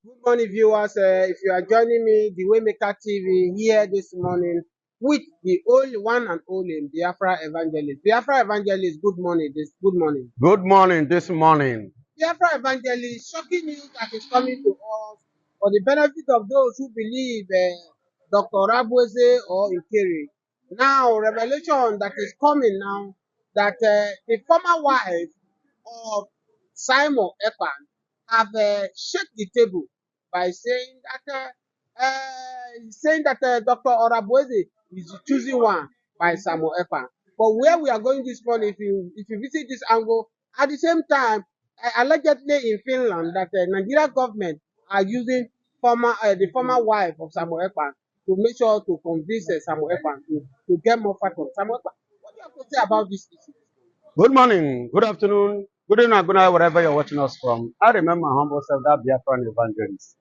Good morning, viewers. If you are joining me, the Waymaker TV here this morning with the only one and only Biafra Evangelist. Biafra Evangelist, good morning. Good morning. Good morning this morning. Biafra Evangelist, shocking news that is coming to us for the benefit of those who believe Dr. Rabweze or Ikere. Now, revelation that is coming now that the former wife of Simon Ekpia have shake the table by saying that Dr. Orabueze is the choosing one by Simon Ekpia. But where we are going this morning, if you visit this angle, at the same time, allegedly in Finland, that Nigeria government are using the former wife of Simon Ekpia to make sure to convince Simon Ekpia to get more fat from Simon Ekpia. What do you have to say about this issue? Good morning, good afternoon, good evening, good night, wherever you're watching us from. I remember my humble self, that Biafran evangelist.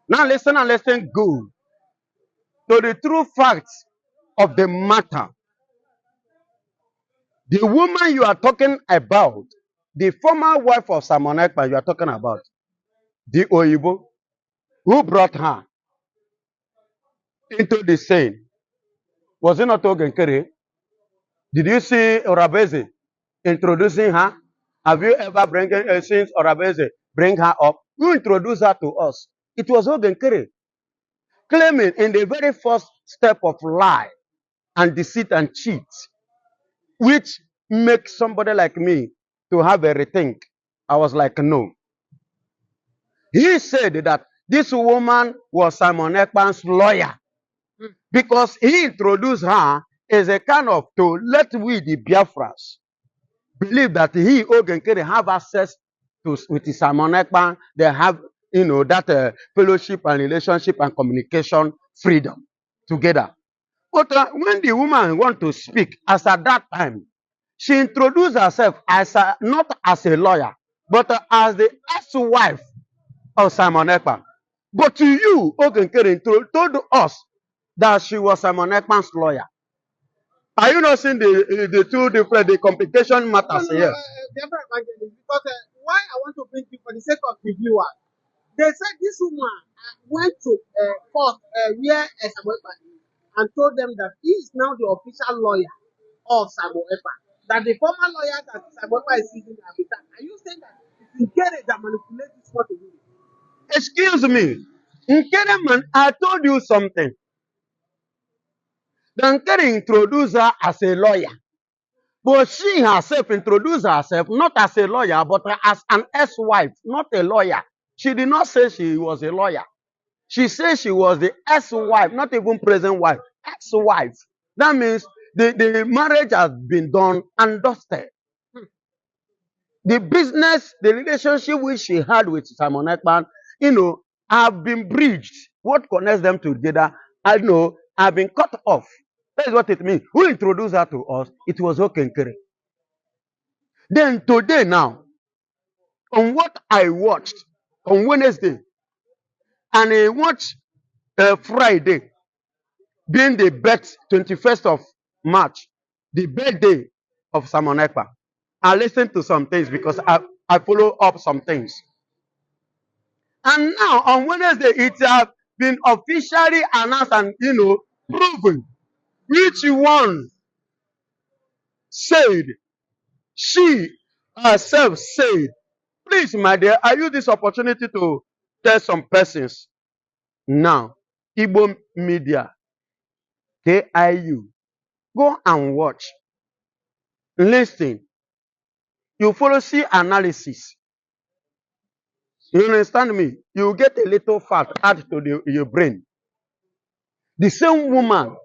Now listen and listen good to the true facts of the matter. The woman you are talking about, the former wife of Simon Ekpia you are talking about, the Oyibo, who brought her into the scene. Was it not Ogenkere? Did you see Orabeze introducing her? Have you ever seen Orabeze bring her up? Who introduced her to us? It was Ogenkere, claiming in the very first step of lie and deceit and cheat, which makes somebody like me to have a rethink. I was like, no. He said that this woman was Simon Ekpan's lawyer because he introduced her as a kind of to let we the Biafras believe that he, Ogenkere, have access to with Simon Ekpan. They have, that fellowship and relationship and communication freedom together. But when the woman want to speak, as at that time, she introduced herself as not as a lawyer, but as the ex-wife of Simon Ekpan. But to you, Ogenkere told us that she was Simon Ekpan's lawyer. Are you not seeing the two different the complication matters here? Because why I want to bring you for the sake of the viewer. They said this woman went to court where Samuel Ekpa is and told them that he is now the official lawyer of Samuel Ekpa. That the former lawyer that Samuel Ekpa is using at the time. Are you saying that it's Nkere that manipulates this court to do it? Excuse me. Nkere, I told you something. The Nkere introduced her as a lawyer. But she herself introduced herself not as a lawyer, but as an ex-wife, not a lawyer. She did not say she was a lawyer. She said she was the ex-wife, not even present wife, ex-wife. That means the marriage has been done and dusted. The business, the relationship which she had with Simon Ekpan, have been bridged. What connects them together, have been cut off. That is what it means. Who introduced her to us? It was Okenkere. Then today now, on what I watched on Wednesday, and I watched Friday, being the 21st of March, the birthday of Simon Ekpa, I listened to some things because I follow up some things. And now on Wednesday, it has been officially announced and proven which one said, she herself said. Please, my dear, I use this opportunity to tell some persons now. Igbo media, KIU, go and watch, listen. You follow, see analysis. You understand me? You get a little fat add to your brain. The same woman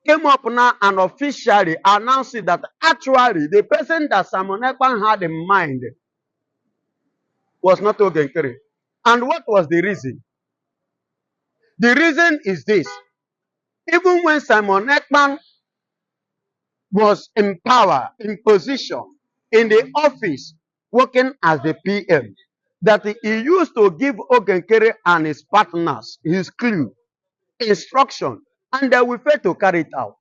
came up now and officially announced that actually the person that Simon Ekpan had in mind was not Ogenkere. And what was the reason? The reason is this. Even when Simon Ekpan was in power, in position, in the office, working as the PM, that he used to give Ogenkere and his partners his clue, instruction, and they will fail to carry it out.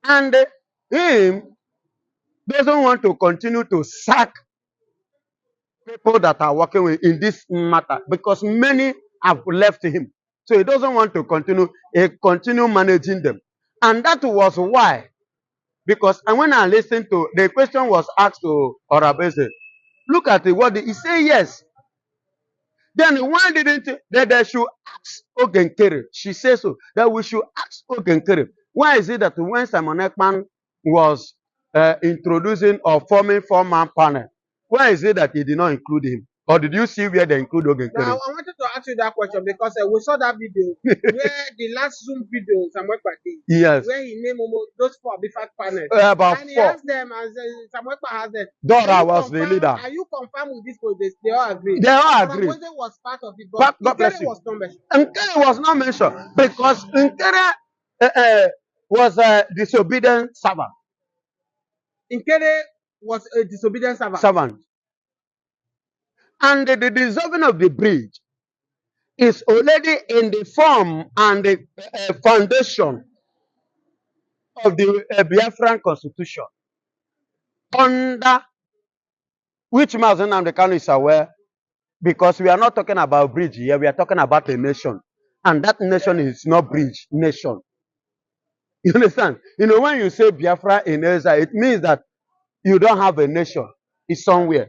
And him doesn't want to continue to sack people that are working with in this matter because many have left him. So he doesn't want to continue managing them. And that was why, because and when I listened to the question was asked to Orabese, look at it, what did he say? Yes. Then why didn't that they should ask Ogenkere? She says so that we should ask Ogenkere. Why is it that when Simon Ekman was introducing or forming four-man panel, why is it that he did not include him? Or did you see where they include Ogenkere? Now, I wanted to ask you that question because we saw that video where the last Zoom video, Samuel Ekpa did, Yes. where he named those four Biafra panels. About And he four. asked them, and Samuel Ekpa asked them, Dora was the leader. Are you confirmed with this project? They all agree. They all agree. Orabose was part of it, but God bless Nkere you. was not mentioned. Nkere was not mentioned because Nkere was a disobedient servant. Nkere was a disobedient servant. And the dissolving of the bridge is already in the form and the foundation of the Biafran constitution, under which Mazen Namdekan is aware, because we are not talking about bridge here, we are talking about a nation. And that nation is not bridge nation. You understand? You know, when you say Biafra in Ezra, it means that you don't have a nation. It's somewhere.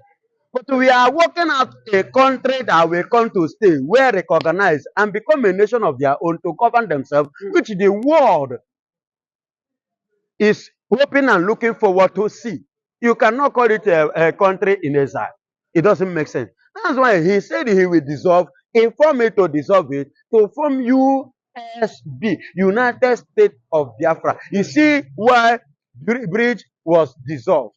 But we are working out a country that will come to stay, well recognized, and become a nation of their own to govern themselves, which the world is hoping and looking forward to see. You cannot call it a country in exile. It doesn't make sense. That's why he said he will dissolve, inform me to dissolve it, to form USB, United States of Biafra. You see why bridge was dissolved.